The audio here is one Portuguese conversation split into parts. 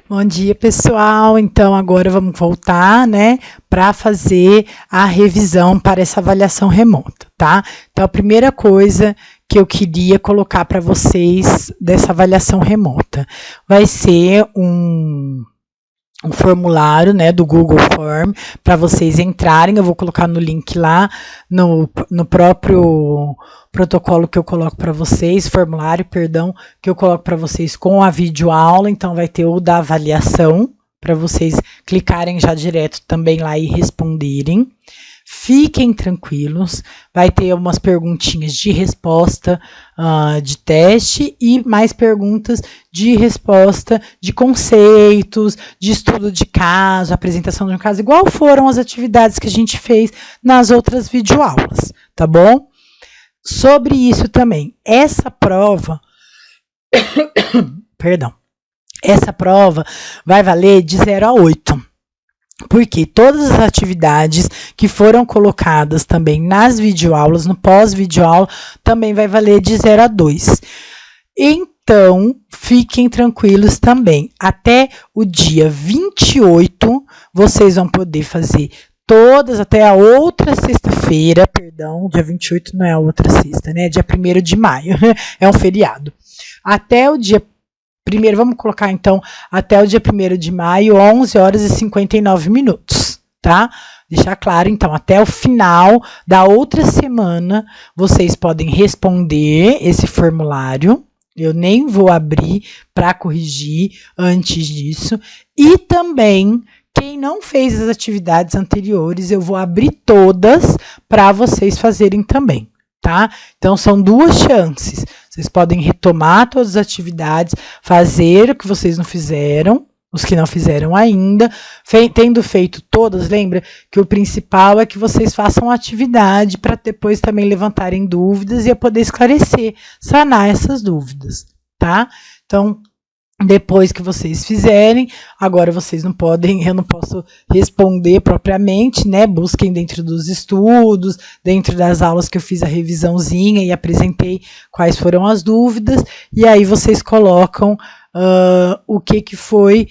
Bom dia, pessoal. Então, agora vamos voltar, né, para fazer a revisão para essa avaliação remota, tá? Então, a primeira coisa que eu queria colocar para vocês dessa avaliação remota vai ser um formulário, né, do Google Form para vocês entrarem. Eu vou colocar no link lá no próprio protocolo que eu coloco para vocês, formulário, perdão, que eu coloco para vocês com a videoaula. Então vai ter o da avaliação para vocês clicarem já direto também lá e responderem. Fiquem tranquilos, vai ter umas perguntinhas de resposta de teste e mais perguntas de resposta de conceitos, de estudo de caso, apresentação de um caso, igual foram as atividades que a gente fez nas outras videoaulas, tá bom? Sobre isso também, essa prova, perdão, essa prova vai valer de 0 a 8. Porque todas as atividades que foram colocadas também nas videoaulas, no pós-videoaula, também vai valer de 0 a 2. Então, fiquem tranquilos também. Até o dia 28, vocês vão poder fazer todas, até a outra sexta-feira, perdão, dia 28 não é a outra sexta, né? Dia 1º de maio, é um feriado. Até o dia primeiro, vamos colocar, então, até o dia 1º de maio, 11 horas e 59 minutos, tá? Deixar claro, então, até o final da outra semana, vocês podem responder esse formulário. Eu nem vou abrir para corrigir antes disso. E também, quem não fez as atividades anteriores, eu vou abrir todas para vocês fazerem também, tá? Então, são 2 chances. Vocês podem retomar todas as atividades, fazer o que vocês não fizeram, os que não fizeram ainda. Tendo feito todas, lembra que o principal é que vocês façam a atividade para depois também levantarem dúvidas e eu poder esclarecer, sanar essas dúvidas, tá? Então, depois que vocês fizerem, agora vocês não podem, eu não posso responder propriamente, né? Busquem dentro dos estudos, dentro das aulas que eu fiz a revisãozinha e apresentei quais foram as dúvidas, e aí vocês colocam o que foi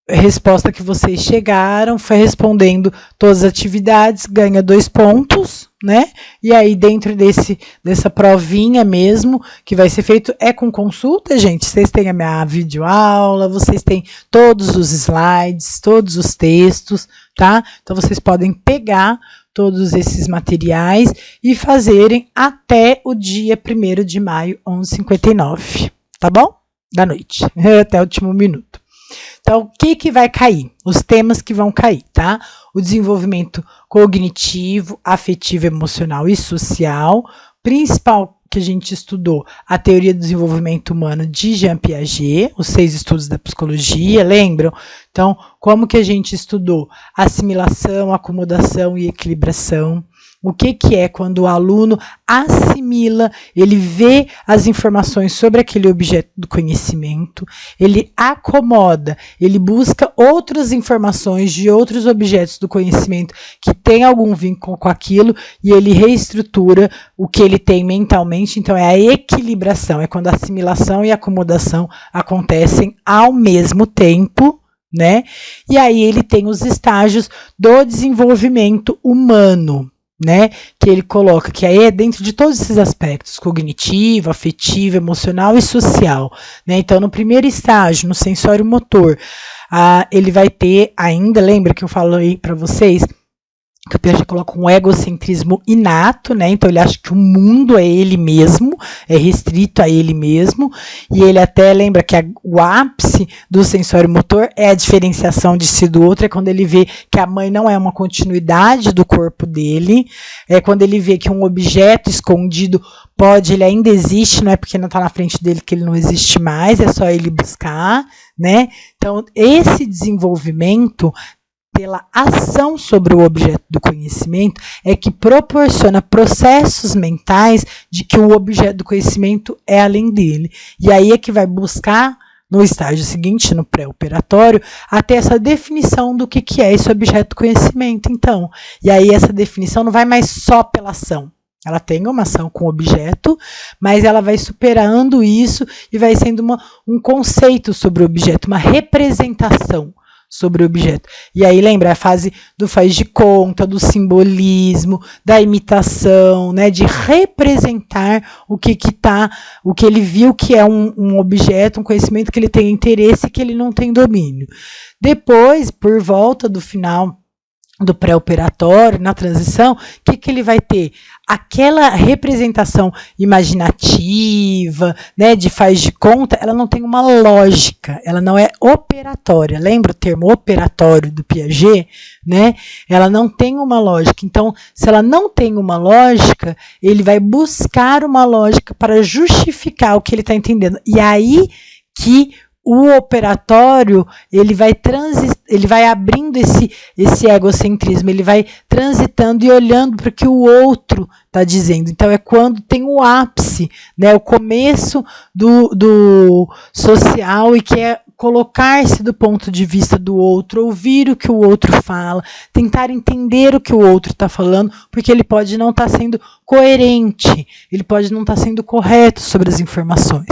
a resposta que vocês chegaram, foi respondendo todas as atividades, ganha 2 pontos, né? E aí, dentro dessa provinha mesmo, que vai ser feito, é com consulta, gente. Vocês têm a minha videoaula, vocês têm todos os slides, todos os textos, tá? Então, vocês podem pegar todos esses materiais e fazerem até o dia 1º de maio, 11h59, tá bom? Da noite, até o último minuto. Então, o que vai cair? Os temas que vão cair, tá? O desenvolvimento cognitivo, afetivo, emocional e social. Principal que a gente estudou, a teoria do desenvolvimento humano de Jean Piaget, os 6 estudos da psicologia, lembram? Então, como que a gente estudou? Assimilação, acomodação e equilibração. O que é quando o aluno assimila, ele vê as informações sobre aquele objeto do conhecimento, ele acomoda, ele busca outras informações de outros objetos do conhecimento que tem algum vínculo com aquilo e ele reestrutura o que ele tem mentalmente. Então, é a equilibração, é quando a assimilação e a acomodação acontecem ao mesmo tempo, né? E aí ele tem os estágios do desenvolvimento humano, né, que ele coloca, que aí é dentro de todos esses aspectos, cognitivo, afetivo, emocional e social, né? Então, no primeiro estágio, no sensório motor, ele vai ter ainda, lembra que eu falei para vocês, que o Piaget coloca um egocentrismo inato, né? Então ele acha que o mundo é ele mesmo, é restrito a ele mesmo, e ele até lembra que o ápice do sensório motor é a diferenciação de si do outro, é quando ele vê que a mãe não é uma continuidade do corpo dele, é quando ele vê que um objeto escondido ele ainda existe, não é porque não está na frente dele que ele não existe mais, é só ele buscar, né? Então, esse desenvolvimento pela ação sobre o objeto do conhecimento é que proporciona processos mentais de que o objeto do conhecimento é além dele. E aí é que vai buscar, no estágio seguinte, no pré-operatório, até essa definição do que é esse objeto do conhecimento, então. E aí essa definição não vai mais só pela ação, ela tem uma ação com objeto, mas ela vai superando isso e vai sendo um conceito sobre o objeto, uma representação sobre o objeto. E aí lembra a fase do faz de conta, do simbolismo, da imitação, né, de representar o que ele viu que é um objeto, um conhecimento que ele tem interesse e que ele não tem domínio. Depois, por volta do final do pré-operatório, na transição, o que ele vai ter? Aquela representação imaginativa, né, de faz de conta, ela não tem uma lógica, ela não é operatória. Lembra o termo operatório do Piaget? Né? Ela não tem uma lógica. Então, se ela não tem uma lógica, ele vai buscar uma lógica para justificar o que ele está entendendo. E aí que o operatório, ele vai abrindo esse egocentrismo, ele vai transitando e olhando para o que o outro está dizendo. Então, é quando tem o ápice, né, o começo do social, e que é colocar-se do ponto de vista do outro, ouvir o que o outro fala, tentar entender o que o outro está falando, porque ele pode não estar sendo coerente, ele pode não estar sendo correto sobre as informações.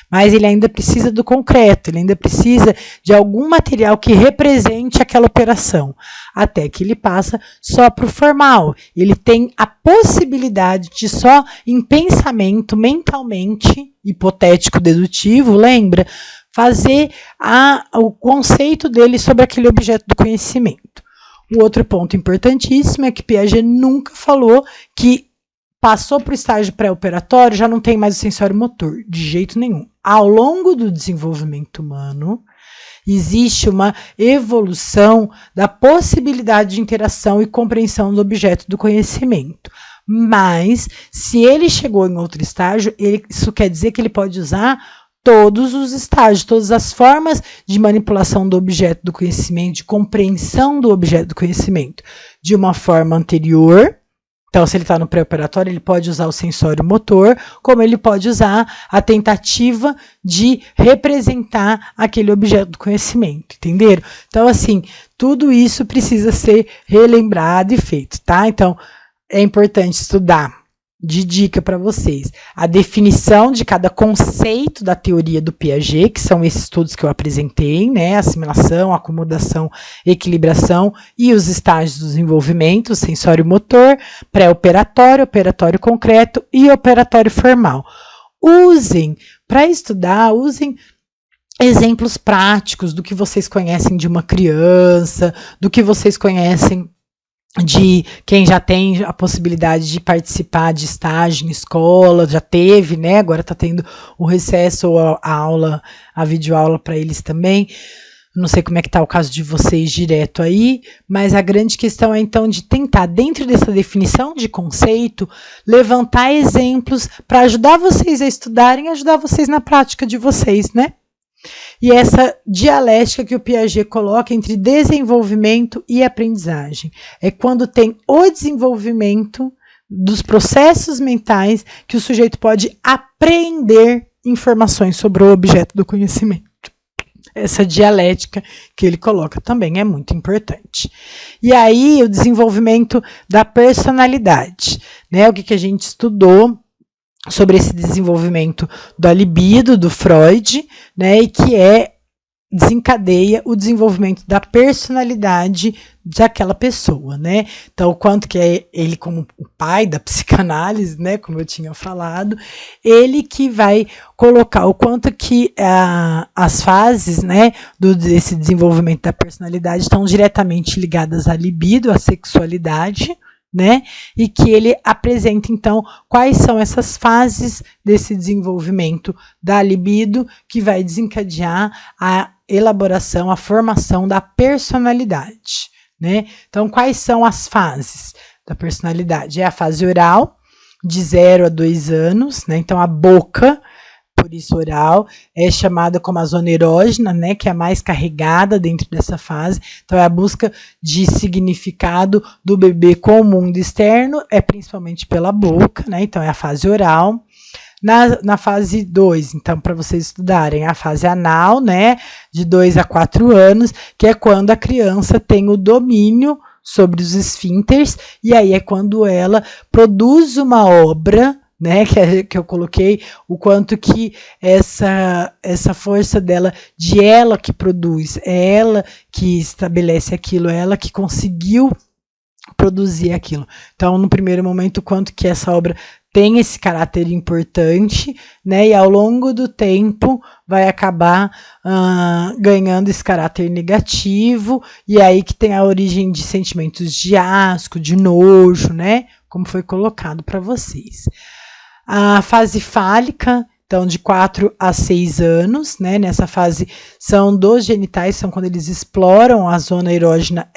Mas ele ainda precisa do concreto, ele ainda precisa de algum material que represente aquela operação, até que ele passa só para o formal. Ele tem a possibilidade de só em pensamento, mentalmente, hipotético, dedutivo, lembra? Fazer o conceito dele sobre aquele objeto do conhecimento. O outro ponto importantíssimo é que Piaget nunca falou que passou para o estágio pré-operatório, já não tem mais o sensório motor, de jeito nenhum. Ao longo do desenvolvimento humano, existe uma evolução da possibilidade de interação e compreensão do objeto do conhecimento. Mas, se ele chegou em outro estágio, isso quer dizer que ele pode usar todos os estágios, todas as formas de manipulação do objeto do conhecimento, de compreensão do objeto do conhecimento, de uma forma anterior. Então, se ele está no pré-operatório, ele pode usar o sensório motor, como ele pode usar a tentativa de representar aquele objeto do conhecimento, entenderam? Então, assim, tudo isso precisa ser relembrado e feito, tá? Então, é importante estudar, de dica para vocês, a definição de cada conceito da teoria do Piaget, que são esses estudos que eu apresentei, né? Assimilação, acomodação, equilibração e os estágios do desenvolvimento, sensório motor, pré-operatório, operatório concreto e operatório formal. Para estudar, usem exemplos práticos do que vocês conhecem de uma criança, do que vocês conhecem de quem já tem a possibilidade de participar de estágio em escola, já teve, né? Agora está tendo o recesso ou a videoaula para eles também. Não sei como é que está o caso de vocês direto aí, mas a grande questão é então de tentar, dentro dessa definição de conceito, levantar exemplos para ajudar vocês a estudarem e ajudar vocês na prática de vocês, né? E essa dialética que o Piaget coloca entre desenvolvimento e aprendizagem. É quando tem o desenvolvimento dos processos mentais que o sujeito pode aprender informações sobre o objeto do conhecimento. Essa dialética que ele coloca também é muito importante. E aí, o desenvolvimento da personalidade, né? O que a gente estudou sobre esse desenvolvimento da libido, do Freud, né, e que desencadeia o desenvolvimento da personalidade daquela pessoa, né? Então, o quanto que é ele como o pai da psicanálise, né, como eu tinha falado, ele que vai colocar o quanto que as fases, né, desse desenvolvimento da personalidade estão diretamente ligadas à libido, à sexualidade, né? E que ele apresenta, então, quais são essas fases desse desenvolvimento da libido que vai desencadear a elaboração, a formação da personalidade, né? Então, quais são as fases da personalidade? É a fase oral, de 0 a 2 anos, né? Então, a boca, por isso oral, é chamada como a zona erógena, né, que é a mais carregada dentro dessa fase. Então, é a busca de significado do bebê com o mundo externo, é principalmente pela boca, né, então é a fase oral. Na fase 2, então, para vocês estudarem, a fase anal, né, de 2 a 4 anos, que é quando a criança tem o domínio sobre os esfínteres, e aí é quando ela produz uma obra, né, que eu coloquei, o quanto que essa força dela, de ela que produz, é ela que estabelece aquilo, é ela que conseguiu produzir aquilo. Então, no primeiro momento, o quanto que essa obra tem esse caráter importante, né, e ao longo do tempo vai acabar ganhando esse caráter negativo, e aí que tem a origem de sentimentos de asco, de nojo, né, como foi colocado para vocês. A fase fálica, então de 4 a 6 anos, né? Nessa fase são dos genitais, são quando eles exploram a zona erógena,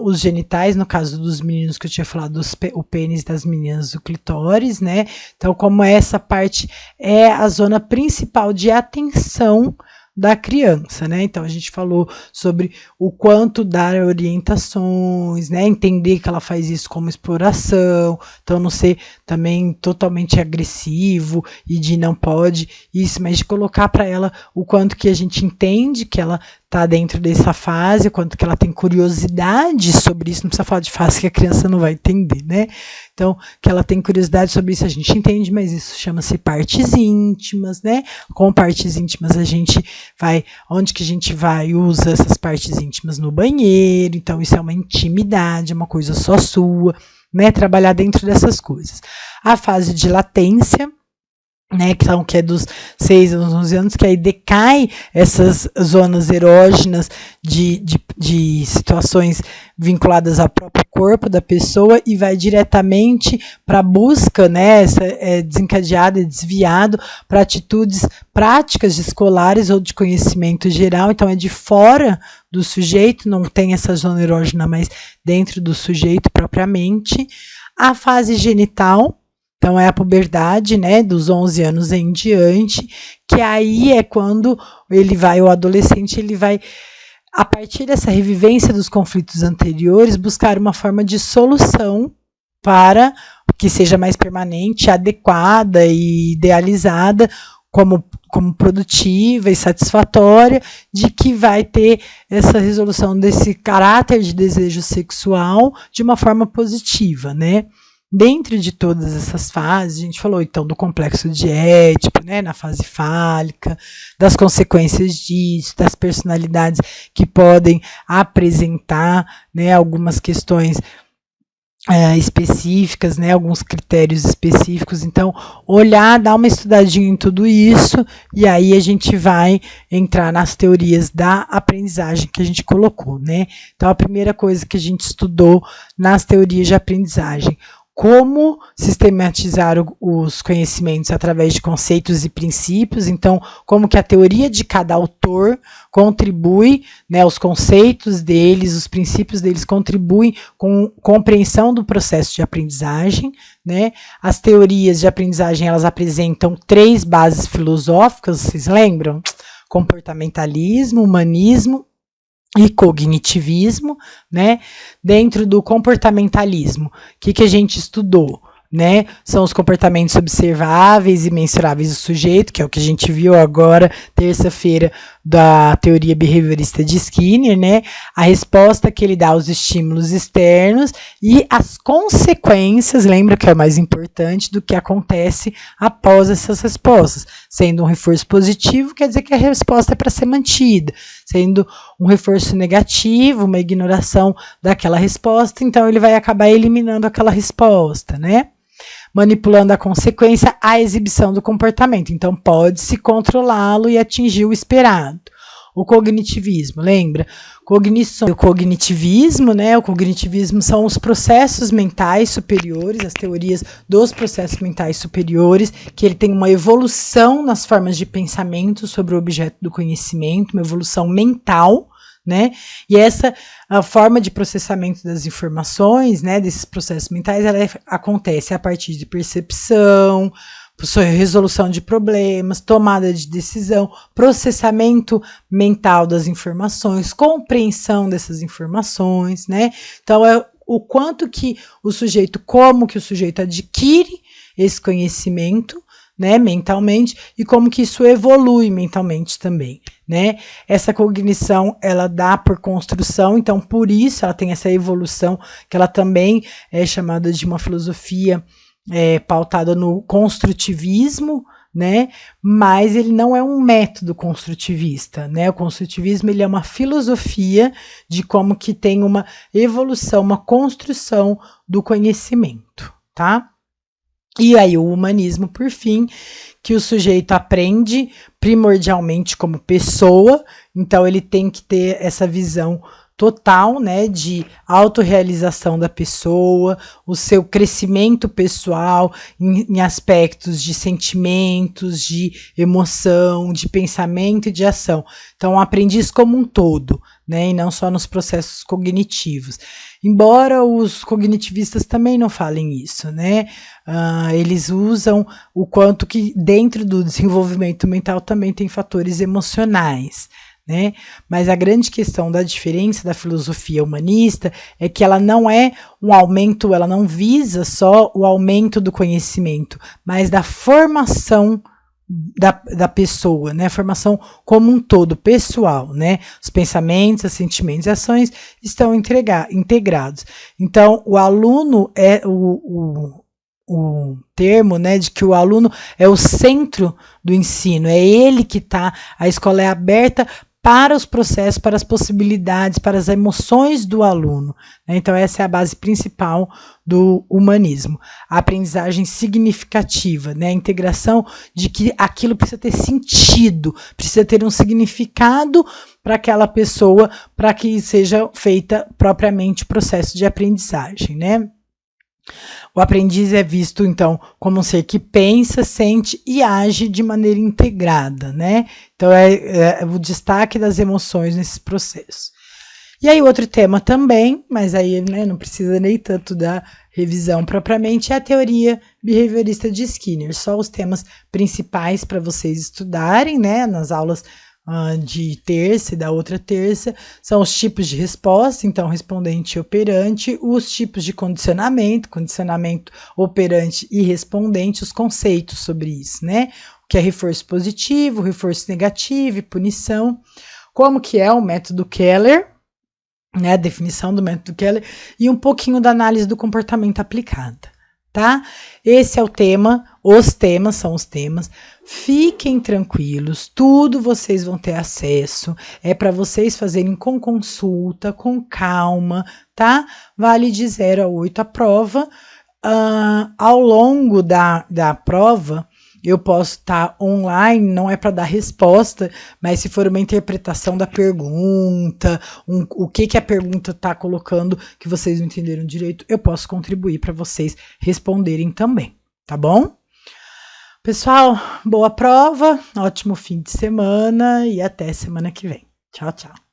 os genitais, no caso dos meninos que eu tinha falado, o pênis, das meninas, o clitóris, né? Então, como essa parte é a zona principal de atenção da criança, né? Então a gente falou sobre o quanto dar orientações, né? Entender que ela faz isso como exploração, então não ser também totalmente agressivo e de não pode isso, mas de colocar para ela o quanto que a gente entende que ela tá dentro dessa fase, o quanto que ela tem curiosidade sobre isso, não precisa falar de fase que a criança não vai entender, né? Então, que ela tem curiosidade sobre isso, a gente entende, mas isso chama-se partes íntimas, né? Com partes íntimas a gente vai, onde que a gente vai, usa essas partes íntimas no banheiro, então isso é uma intimidade, é uma coisa só sua, né? Trabalhar dentro dessas coisas. A fase de latência, né, então, que é dos 6 aos 11 anos, que aí decai essas zonas erógenas de situações vinculadas ao próprio corpo da pessoa e vai diretamente para a busca, né, é desencadeado e desviado para atitudes práticas escolares ou de conhecimento geral, então é de fora do sujeito, não tem essa zona erógena, mas dentro do sujeito propriamente. A fase genital, então é a puberdade, né, dos 11 anos em diante, que aí é quando o adolescente, ele vai, a partir dessa revivência dos conflitos anteriores, buscar uma forma de solução para que seja mais permanente, adequada e idealizada, como produtiva e satisfatória, de que vai ter essa resolução desse caráter de desejo sexual de uma forma positiva, né? Dentro de todas essas fases, a gente falou então do complexo de Édipo, né, na fase fálica, das consequências disso, das personalidades que podem apresentar, né, algumas questões específicas, né, alguns critérios específicos. Então, olhar, dar uma estudadinha em tudo isso, e aí a gente vai entrar nas teorias da aprendizagem que a gente colocou, né? Então, a primeira coisa que a gente estudou nas teorias de aprendizagem: como sistematizar os conhecimentos através de conceitos e princípios, então, como que a teoria de cada autor contribui, né, os conceitos deles, os princípios deles contribuem com a compreensão do processo de aprendizagem, né? As teorias de aprendizagem, elas apresentam 3 bases filosóficas, vocês lembram? Comportamentalismo, humanismo e cognitivismo, né? Dentro do comportamentalismo, o que a gente estudou, né? São os comportamentos observáveis e mensuráveis do sujeito, que é o que a gente viu agora, terça-feira, da teoria behaviorista de Skinner, né? A resposta que ele dá aos estímulos externos e as consequências, lembra que é o mais importante, do que acontece após essas respostas. Sendo um reforço positivo, quer dizer que a resposta é para ser mantida. Sendo um reforço negativo, uma ignoração daquela resposta, então ele vai acabar eliminando aquela resposta, né? Manipulando a consequência, a exibição do comportamento. Então, pode-se controlá-lo e atingir o esperado. O cognitivismo, lembra? O cognitivismo, né? O cognitivismo são os processos mentais superiores, as teorias dos processos mentais superiores, que ele tem uma evolução nas formas de pensamento sobre o objeto do conhecimento, uma evolução mental, né? E essa a forma de processamento das informações, né, desses processos mentais, ela acontece a partir de percepção, resolução de problemas, tomada de decisão, processamento mental das informações, compreensão dessas informações, né? Então, é o quanto que o sujeito, como que o sujeito adquire esse conhecimento, né, mentalmente, e como que isso evolui mentalmente também, né? Essa cognição, ela dá por construção, então por isso ela tem essa evolução, que ela também é chamada de uma filosofia pautada no construtivismo, né? Mas ele não é um método construtivista, né? O construtivismo, ele é uma filosofia de como que tem uma evolução, uma construção do conhecimento, tá? E aí o humanismo, por fim, que o sujeito aprende primordialmente como pessoa, então ele tem que ter essa visão total, né, de autorrealização da pessoa, o seu crescimento pessoal em aspectos de sentimentos, de emoção, de pensamento e de ação. Então, um aprendiz como um todo, né, e não só nos processos cognitivos. Embora os cognitivistas também não falem isso, né, eles usam o quanto que dentro do desenvolvimento mental também tem fatores emocionais, né? Mas a grande questão da diferença da filosofia humanista é que ela não é um aumento, ela não visa só o aumento do conhecimento, mas da formação da pessoa, né? A formação como um todo, pessoal, né? Os pensamentos, os sentimentos e ações estão integrados. Então, o aluno é o termo, né, de que o aluno é o centro do ensino, é ele que está, a escola é aberta para os processos, para as possibilidades, para as emoções do aluno, né? Então essa é a base principal do humanismo, a aprendizagem significativa, né? A integração de que aquilo precisa ter sentido, precisa ter um significado para aquela pessoa, para que seja feita propriamente o processo de aprendizagem, né? O aprendiz é visto, então, como um ser que pensa, sente e age de maneira integrada, né? Então, é o destaque das emoções nesses processos. E aí, outro tema também, mas aí, né, não precisa nem tanto da revisão propriamente, é a teoria behaviorista de Skinner. Só os temas principais para vocês estudarem, né, nas aulas de terça e da outra terça, são os tipos de resposta, então respondente e operante, os tipos de condicionamento, operante e respondente, os conceitos sobre isso, né? O que é reforço positivo, reforço negativo e punição, como que é o método Keller, né? A definição do método Keller e um pouquinho da análise do comportamento aplicada. Tá? Esse é o tema, os temas são os temas. Fiquem tranquilos, tudo vocês vão ter acesso. É para vocês fazerem com consulta, com calma, tá? Vale de 0 a 8 a prova. Ao longo da prova, eu posso estar online, não é para dar resposta, mas se for uma interpretação da pergunta, o que a pergunta está colocando que vocês não entenderam direito, eu posso contribuir para vocês responderem também, tá bom? Pessoal, boa prova, ótimo fim de semana e até semana que vem. Tchau, tchau.